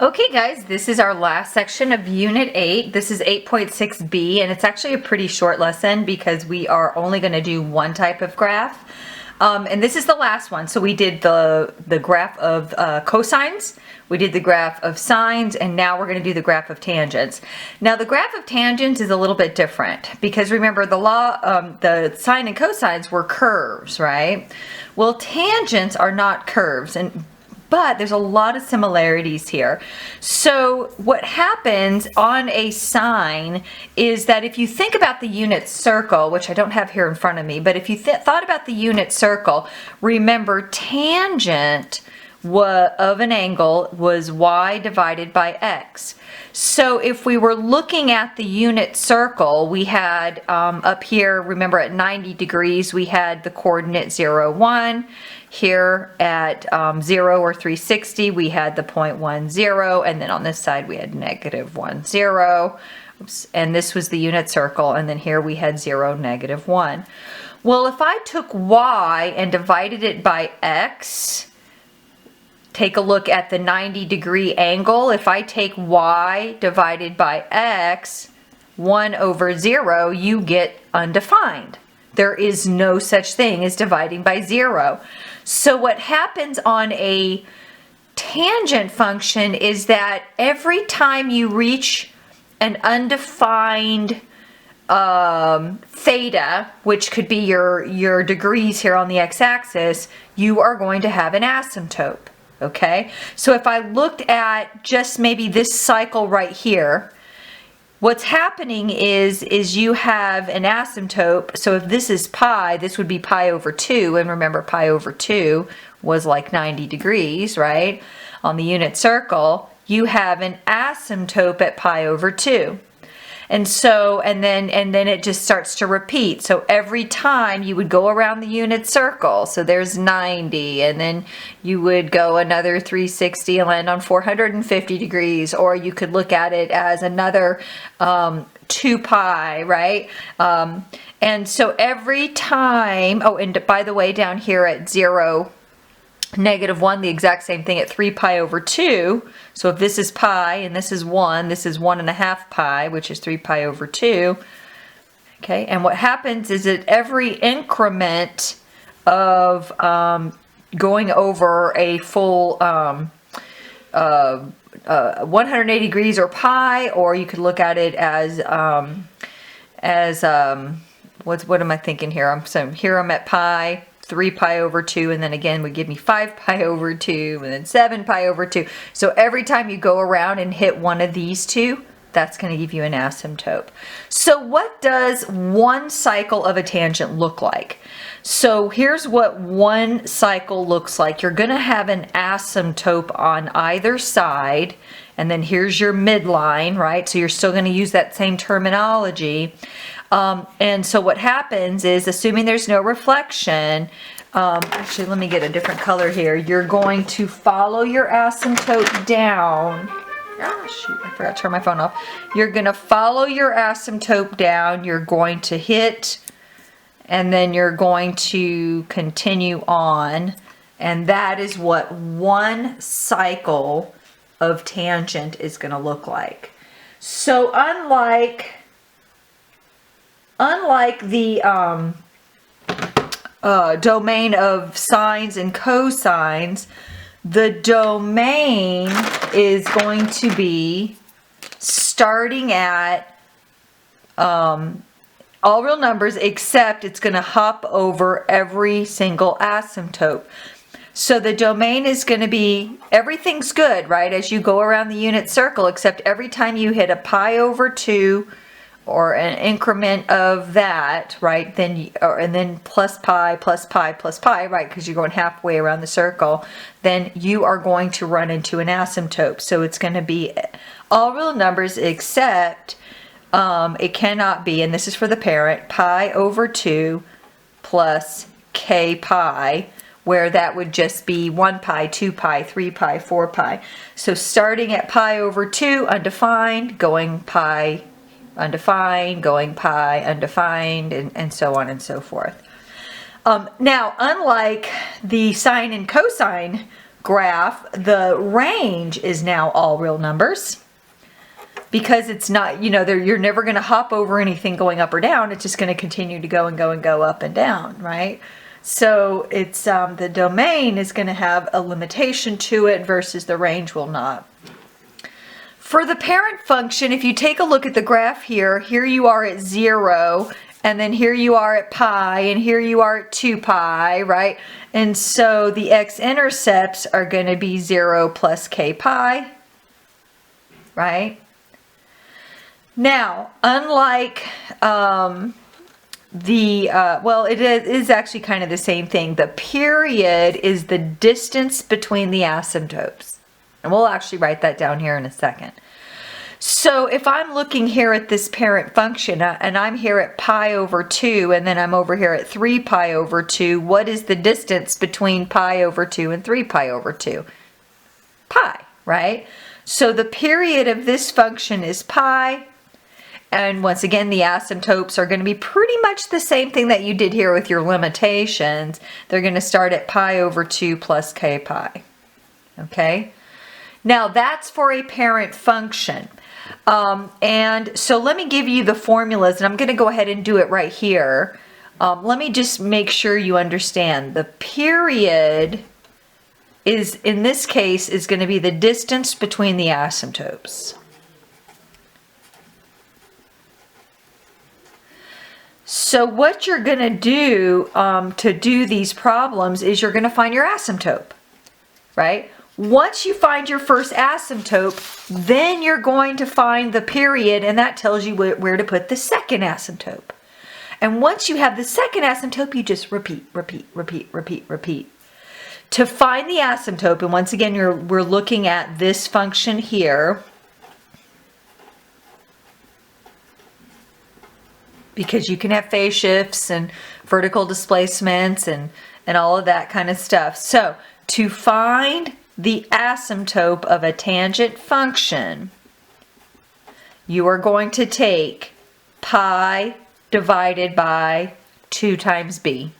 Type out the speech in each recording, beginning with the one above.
Okay guys, this is our last section of Unit 8. This is 8.6b, and it's actually a pretty short lesson because we are only going to do one type of graph. And this is the last one. So we did the graph of cosines, we did the graph of sines, and now we're going to do the graph of tangents. Now the graph of tangents is a little bit different because remember the sine and cosines were curves, right? Well, tangents are not curves, but there's a lot of similarities here. So what happens on a sine is that if you think about the unit circle, which I don't have here in front of me, but if you thought about the unit circle, remember tangent of an angle was y divided by x. So if we were looking at the unit circle, we had up here, remember at 90 degrees, we had the coordinate 0, 1. Here at 0 or 360, we had the point 1, 0, and then on this side we had negative 1, 0. Oops. And this was the unit circle, and then here we had 0, negative 1. Well, if I took y and divided it by x, take a look at the 90-degree angle. If I take y divided by x, 1 over 0, you get undefined. There is no such thing as dividing by 0. So what happens on a tangent function is that every time you reach an undefined theta, which could be your degrees here on the x-axis, you are going to have an asymptote. Okay? So if I looked at just maybe this cycle right here, what's happening is you have an asymptote. So if this is pi, this would be pi over 2. And remember, pi over 2 was like 90 degrees, right? On the unit circle, you have an asymptote at pi over 2. And so, and then it just starts to repeat. So every time you would go around the unit circle, so there's 90, and then you would go another 360 and land on 450 degrees, or you could look at it as another 2 pi, right? And so every time, oh, and by the way, down here at 0, negative 1, the exact same thing at 3 pi over 2. So if this is pi and this is 1, this is 1.5 pi, which is 3 pi over 2. Okay, and what happens is that every increment of going over a full 180 degrees or pi, or you could look at it as what am I thinking here? Here I'm at pi. 3 pi over 2, and then again would give me 5 pi over 2, and then 7 pi over 2. So every time you go around and hit one of these two, that's going to give you an asymptote. So what does one cycle of a tangent look like? So here's what one cycle looks like. You're going to have an asymptote on either side, and then here's your midline, right? So you're still going to use that same terminology. And so what happens is, assuming there's no reflection, actually let me get a different color here, you're going to follow your asymptote down. Ah, shoot, I forgot to turn my phone off. You're going to follow your asymptote down, you're going to hit, and then you're going to continue on, and that is what one cycle of tangent is going to look like. So unlike the domain of sines and cosines, the domain is going to be starting at all real numbers, except it's going to hop over every single asymptote. So the domain is going to be, everything's good, right, as you go around the unit circle, except every time you hit a pi over 2, or an increment of that, right, and then plus pi, right, because you're going halfway around the circle, then you are going to run into an asymptote. So it's going to be all real numbers, except it cannot be, and this is for the parent, pi over 2 plus k pi, where that would just be 1 pi, 2 pi, 3 pi, 4 pi. So starting at pi over 2, undefined, going pi, undefined, going pi, undefined, and so on and so forth. Now, unlike the sine and cosine graph, the range is now all real numbers. Because it's not, you're never going to hop over anything going up or down. It's just going to continue to go and go and go up and down, right? So it's the domain is going to have a limitation to it versus the range will not. For the parent function, if you take a look at the graph here you are at 0, and then here you are at pi, and here you are at 2 pi, right? And so the x-intercepts are going to be 0 plus k pi, right? Now, unlike well, it is actually kind of the same thing. The period is the distance between the asymptotes. And we'll actually write that down here in a second. So if I'm looking here at this parent function, and I'm here at pi over 2, and then I'm over here at 3 pi over 2, what is the distance between pi over 2 and 3 pi over 2? Pi, right? So the period of this function is pi. And once again, the asymptotes are going to be pretty much the same thing that you did here with your limitations. They're going to start at pi over 2 plus k pi. Okay? Now that's for a parent function. And so let me give you the formulas, and I'm going to go ahead and do it right here. Let me just make sure you understand. The period is, in this case, is going to be the distance between the asymptotes. So what you're going to do to do these problems is you're going to find your asymptote, right? Once you find your first asymptote, then you're going to find the period, and that tells you where to put the second asymptote. And once you have the second asymptote, you just repeat, repeat, repeat, repeat, repeat. To find the asymptote, and once again, we're looking at this function here, because you can have phase shifts and vertical displacements and all of that kind of stuff. So to find the asymptote of a tangent function, you are going to take pi divided by 2 times b.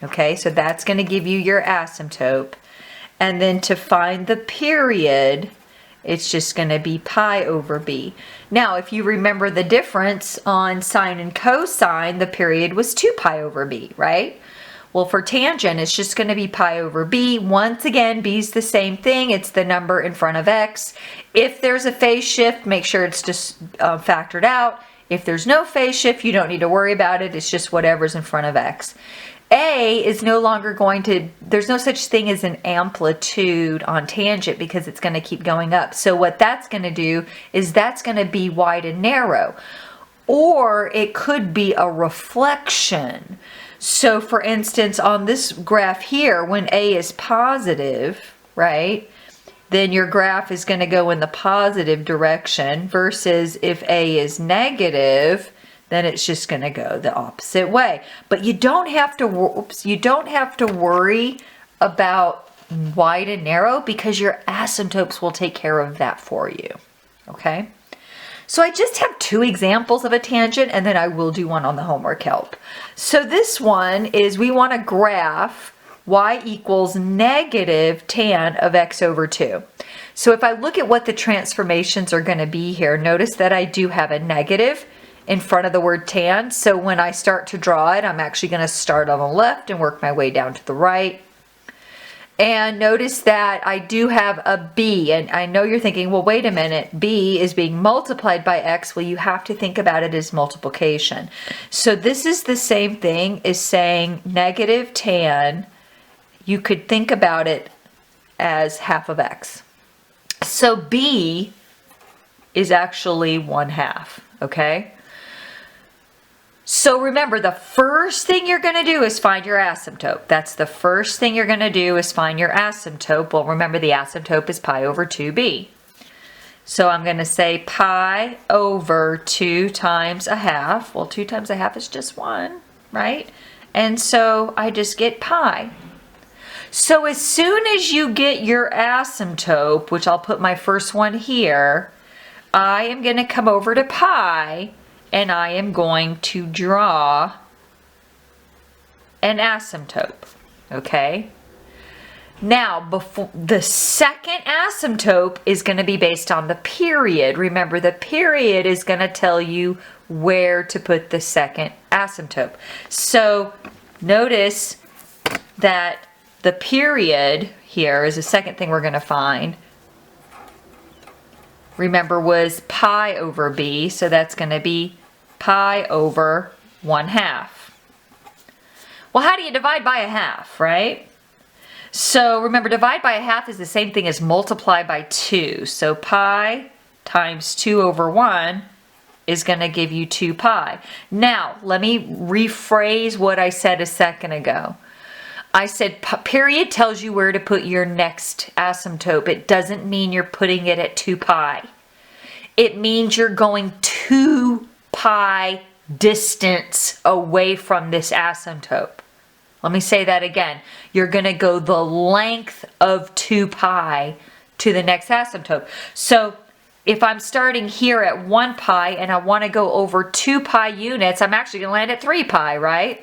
Okay, so that's going to give you your asymptote. And then to find the period, it's just going to be pi over b. Now, if you remember the difference on sine and cosine, the period was 2 pi over b, right? Well, for tangent, it's just going to be pi over b. Once again, b is the same thing. It's the number in front of x. If there's a phase shift, make sure it's just factored out. If there's no phase shift, you don't need to worry about it. It's just whatever's in front of x. A is no longer going to, there's no such thing as an amplitude on tangent because it's going to keep going up. So what that's going to do is that's going to be wide and narrow. Or it could be a reflection. So for instance, on this graph here, when A is positive, right, then your graph is going to go in the positive direction versus if A is negative, then it's just going to go the opposite way. But you don't have to worry about wide and narrow because your asymptotes will take care of that for you. Okay? So I just have 2 examples of a tangent, and then I will do one on the homework help. So this one is we want to graph y equals negative tan of x over 2. So if I look at what the transformations are going to be here, notice that I do have a negative in front of the word tan. So when I start to draw it, I'm actually going to start on the left and work my way down to the right. And notice that I do have a b, and I know you're thinking, well, wait a minute, b is being multiplied by x. Well, you have to think about it as multiplication. So this is the same thing as saying negative tan. You could think about it as half of x. So b is actually 1/2, okay? So remember, the first thing you're going to do is find your asymptote. That's the first thing you're going to do is find your asymptote. Well, remember the asymptote is pi over 2b. So I'm going to say pi over 2 times 1/2. Well, 2 times 1/2 is just 1, right? And so I just get pi. So as soon as you get your asymptote, which I'll put my first one here, I am going to come over to pi, and I am going to draw an asymptote, okay? Now, before the second asymptote is going to be based on the period. Remember, the period is going to tell you where to put the second asymptote. So notice that the period here is the second thing we're going to find. Remember, was pi over b, so that's going to be pi over 1/2. Well, how do you divide by 1/2, right? So remember, divide by 1/2 is the same thing as multiply by 2. So pi times 2 over 1 is going to give you 2 pi. Now, let me rephrase what I said a second ago. I said period tells you where to put your next asymptote. It doesn't mean you're putting it at 2 pi. It means you're going 2 pi distance away from this asymptote. Let me say that again. You're going to go the length of 2 pi to the next asymptote. So if I'm starting here at 1 pi and I want to go over 2 pi units, I'm actually going to land at 3 pi, right?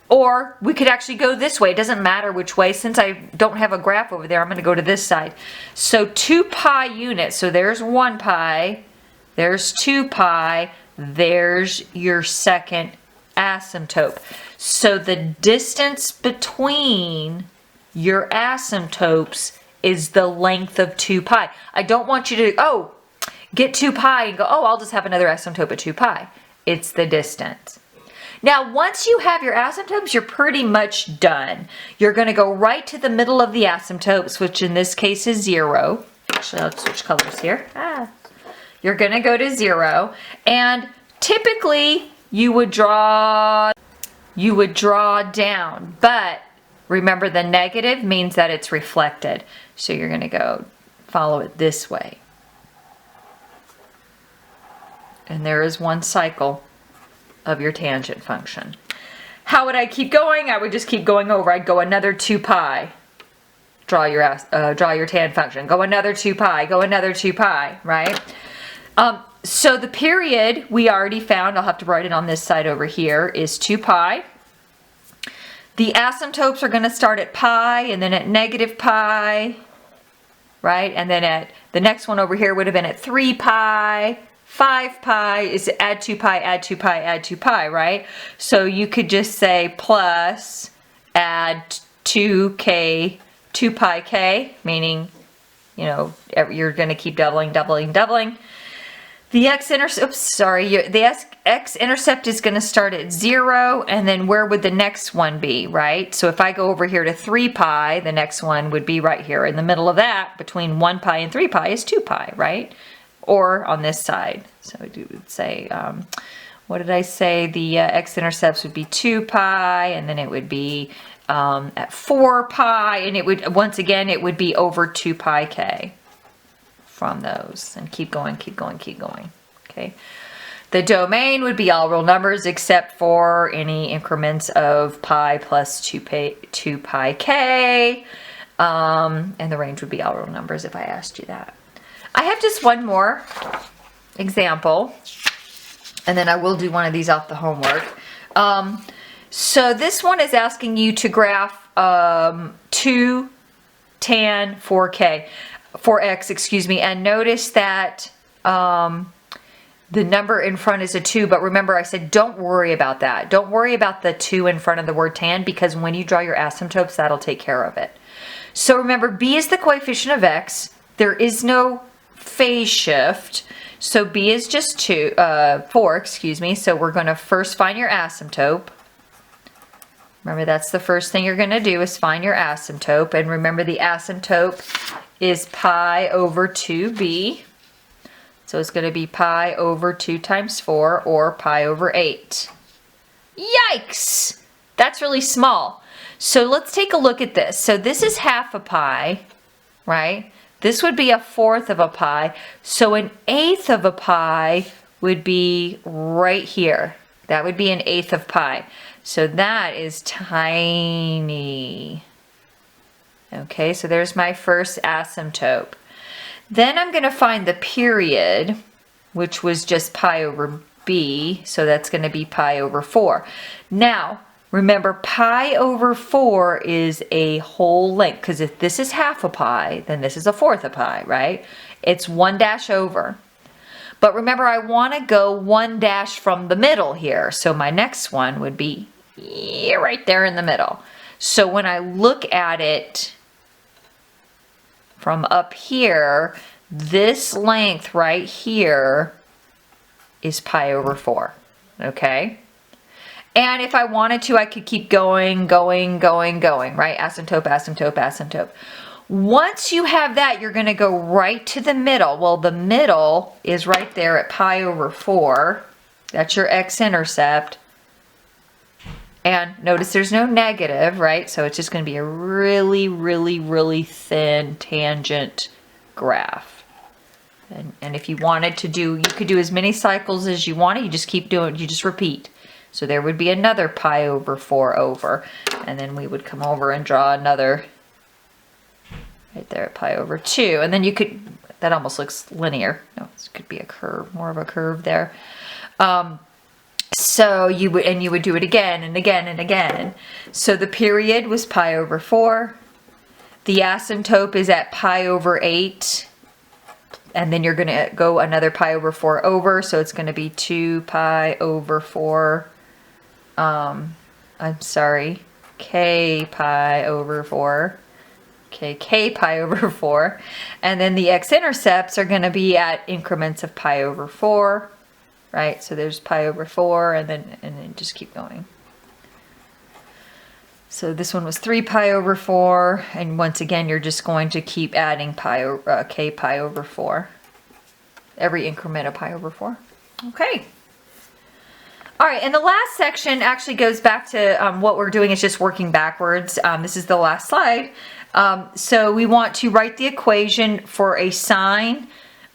Or we could actually go this way. It doesn't matter which way. Since I don't have a graph over there, I'm going to go to this side. So 2 pi units. So there's 1 pi. There's 2 pi. There's your second asymptote. So the distance between your asymptotes is the length of 2 pi. I don't want you to, get 2 pi and go, I'll just have another asymptote at 2 pi. It's the distance. Now, once you have your asymptotes, you're pretty much done. You're going to go right to the middle of the asymptotes, which in this case is 0. Actually, I'll switch colors here. You're going to go to 0, and typically you would draw down, but remember the negative means that it's reflected. So you're going to go follow it this way. And there is one cycle of your tangent function. How would I keep going? I would just keep going over. I'd go another 2 pi. Draw your tan function. Go another 2 pi. Go another 2 pi, right? So the period we already found, I'll have to write it on this side over here, is 2 pi. The asymptotes are going to start at pi and then at negative pi, right? And then at the next one over here would have been at 3 pi. 5 pi is add 2 pi, add 2 pi, add 2 pi, right? So you could just say plus add 2k, 2 pi k, meaning, you're going to keep doubling. The x-intercept is going to start at 0, and then where would the next one be, right? So if I go over here to 3 pi, the next one would be right here. In the middle of that, between 1 pi and 3 pi is 2 pi, right? Or on this side. So we would say, what did I say? The x-intercepts would be 2 pi, and then it would be at 4 pi, and it would, once again, it would be over 2 pi k from those. And keep going. Okay. The domain would be all real numbers except for any increments of pi plus 2 pi k. And the range would be all real numbers if I asked you that. I have just one more example, and then I will do one of these off the homework. So this one is asking you to graph 2 tan 4x, and notice that the number in front is a 2, but remember I said don't worry about that. Don't worry about the 2 in front of the word tan, because when you draw your asymptotes, that'll take care of it. So remember, b is the coefficient of x. There is no phase shift, so b is just 4, so we're going to first find your asymptote. Remember, that's the first thing you're going to do is find your asymptote, and remember the asymptote is pi over 2b, so it's going to be pi over 2 times 4, or pi over 8. Yikes! That's really small. So let's take a look at this. So this is half a pi, right? This would be 1/4 of a pi, so 1/8 of a pi would be right here. That would be 1/8 of pi. So that is tiny. Okay, so there's my first asymptote. Then I'm going to find the period, which was just pi over b, so that's going to be pi over 4. Now, Remember, pi over 4 is a whole length, because if this is half a pi, then this is a fourth of pi, right? It's 1 dash over. But remember, I want to go 1 dash from the middle here. So my next one would be right there in the middle. So when I look at it from up here, this length right here is pi over 4, okay? And if I wanted to, I could keep going, right? Asymptote, asymptote, asymptote. Once you have that, you're going to go right to the middle. Well, the middle is right there at pi over 4. That's your x-intercept. And notice there's no negative, right? So it's just going to be a really, really, really thin tangent graph. And if you wanted to do, you could do as many cycles as you wanted. You just keep doing, you just repeat. So there would be another pi over 4 over. And then we would come over and draw another right there at pi over 2. And then you could, that almost looks linear. No, this could be a curve, more of a curve there. So you would do it again and again and again. So the period was pi over 4. The asymptote is at pi over 8. And then you're going to go another pi over 4 over. So it's going to be 2 pi over 4. I'm sorry, k pi over 4. K pi over 4. And then the x-intercepts are going to be at increments of pi over 4. Right, so there's pi over 4, and then just keep going. So this one was 3 pi over 4, and once again, you're just going to keep adding k pi over 4. Every increment of pi over 4. Okay. All right, and the last section actually goes back to what we're doing is just working backwards. This is the last slide. So we want to write the equation for a sine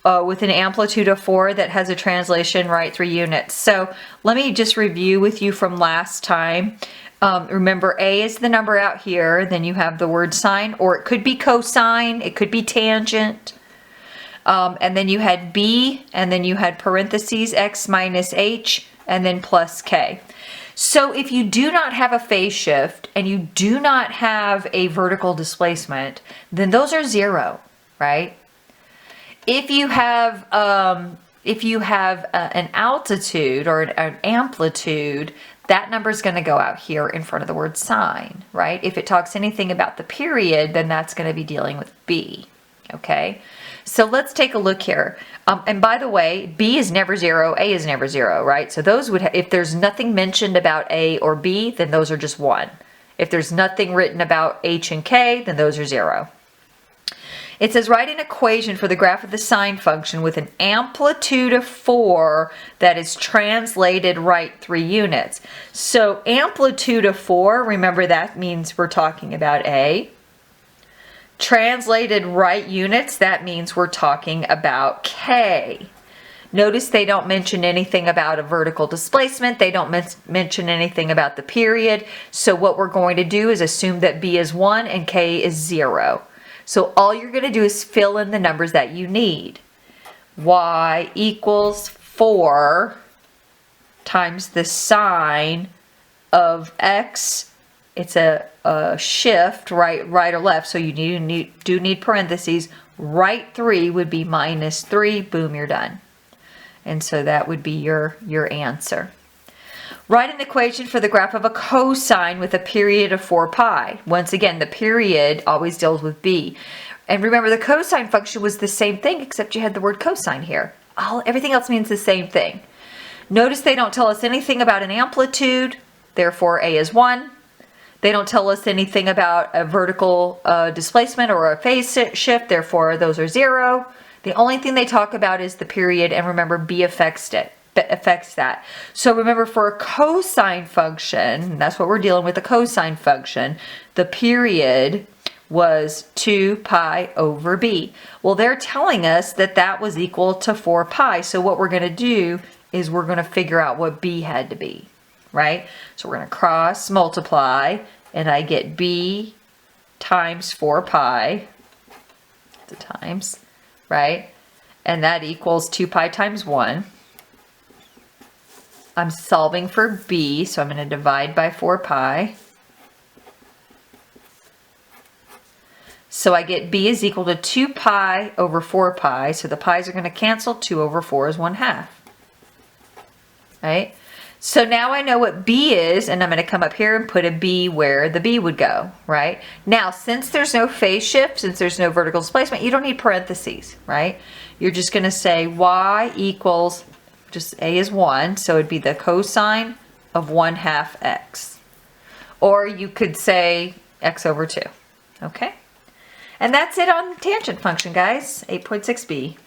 with an amplitude of 4 that has a translation right 3 units. So let me just review with you from last time. Remember, A is the number out here, then you have the word sine, or it could be cosine, it could be tangent. And then you had B, and then you had parentheses x minus h, and then plus k. So if you do not have a phase shift, and you do not have a vertical displacement, then those are 0, right? If you have an altitude or an amplitude, that number is going to go out here in front of the word sine, right? If it talks anything about the period, then that's going to be dealing with B, okay? So let's take a look here. And by the way, B is never 0, A is never 0, right? So those would, if there's nothing mentioned about A or B, then those are just 1. If there's nothing written about H and K, then those are 0. It says write an equation for the graph of the sine function with an amplitude of 4 that is translated right 3 units. So amplitude of 4, remember that means we're talking about A. Translated right units, that means we're talking about K. Notice they don't mention anything about a vertical displacement. They don't mention anything about the period. So what we're going to do is assume that B is 1 and K is 0. So all you're going to do is fill in the numbers that you need. Y equals 4 times the sine of x. It's a shift, right or left, so you do need parentheses. Right 3 would be minus 3. Boom, you're done. And so that would be your answer. Write an equation for the graph of a cosine with a period of 4 pi. Once again, the period always deals with B. And remember, the cosine function was the same thing, except you had the word cosine here. Everything else means the same thing. Notice they don't tell us anything about an amplitude, therefore A is 1. They don't tell us anything about a vertical displacement or a phase shift, therefore those are 0. The only thing they talk about is the period, and remember, B affects that. So remember, for a cosine function, that's what we're dealing with, a cosine function, the period was 2 pi over B. Well, they're telling us that that was equal to 4 pi. So what we're going to do is we're going to figure out what B had to be, right? So we're going to cross multiply, and I get B times 4 pi, the times, right? And that equals 2 pi times 1. I'm solving for b, so I'm going to divide by 4 pi. So I get b is equal to 2 pi over 4 pi. So the pi's are going to cancel. 2 over 4 is 1/2. Right? So now I know what b is, and I'm going to come up here and put a b where the b would go. Right? Now, since there's no phase shift, since there's no vertical displacement, you don't need parentheses. Right? You're just going to say y equals, just a is 1, so it'd be the cosine of 1/2 x. Or you could say x over 2. Okay? And that's it on the tangent function, guys. 8.6b.